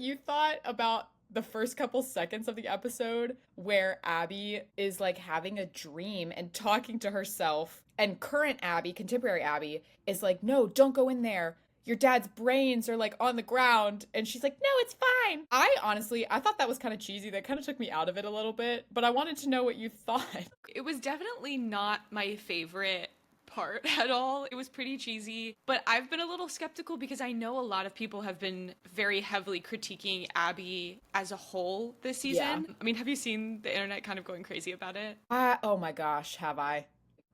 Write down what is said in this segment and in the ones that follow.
you thought about the first couple seconds of the episode where Abby is like having a dream and talking to herself, and current Abby, contemporary Abby, is like, no, don't go in there. Your dad's brains are like on the ground. And she's like, no, it's fine. I thought that was kind of cheesy. That kind of took me out of it a little bit, but I wanted to know what you thought. It was definitely not my favorite part at all. It was pretty cheesy, but I've been a little skeptical because I know a lot of people have been very heavily critiquing Abby as a whole this Yeah. season. I mean, have you seen the internet kind of going crazy about it? Oh my gosh, have I?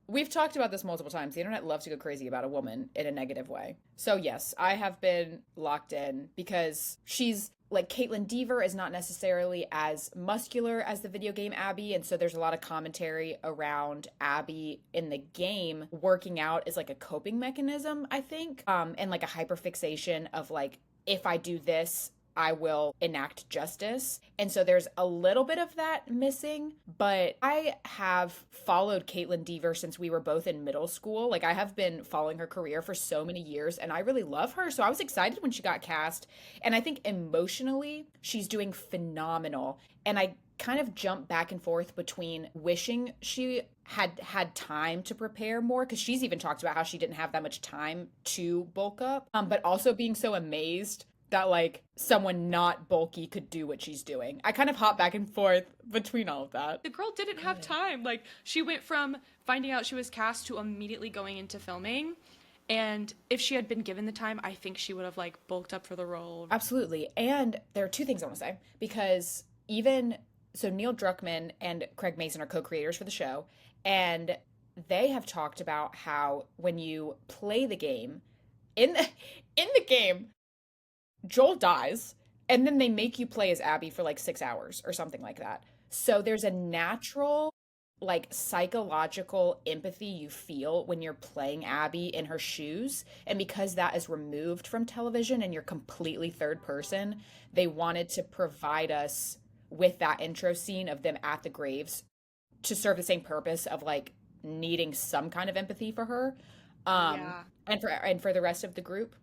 We've talked about this multiple times. The internet loves to go crazy about a woman in a negative way. So, yes, I have been locked in because she's like Caitlin Deaver is not necessarily as muscular as the video game Abby. And so there's a lot of commentary around Abby in the game working out is like a coping mechanism, I think, and like a hyperfixation of like, if I do this, I will enact justice. And so there's a little bit of that missing, but I have followed Caitlin Deaver since we were both in middle school. Like I have been following her career for so many years and I really love her. So I was excited when she got cast. And I think emotionally, she's doing phenomenal. And I kind of jump back and forth between wishing she had time to prepare more because she's even talked about how she didn't have that much time to bulk up, but also being so amazed that like someone not bulky could do what she's doing. I kind of hop back and forth between all of that. The girl didn't have time. Like, she went from finding out she was cast to immediately going into filming. And if she had been given the time, I think she would have like bulked up for the role. Absolutely. And there are two things I want to say because even so Neil Druckmann and Craig Mason are co-creators for the show and they have talked about how when you play the game in the, in the game Joel dies, and then they make you play as Abby for like 6 hours or something like that. So there's a natural, like, psychological empathy you feel when you're playing Abby in her shoes. And because that is removed from television and you're completely third person, they wanted to provide us with that intro scene of them at the graves to serve the same purpose of like needing some kind of empathy for her Yeah. and for the rest of the group.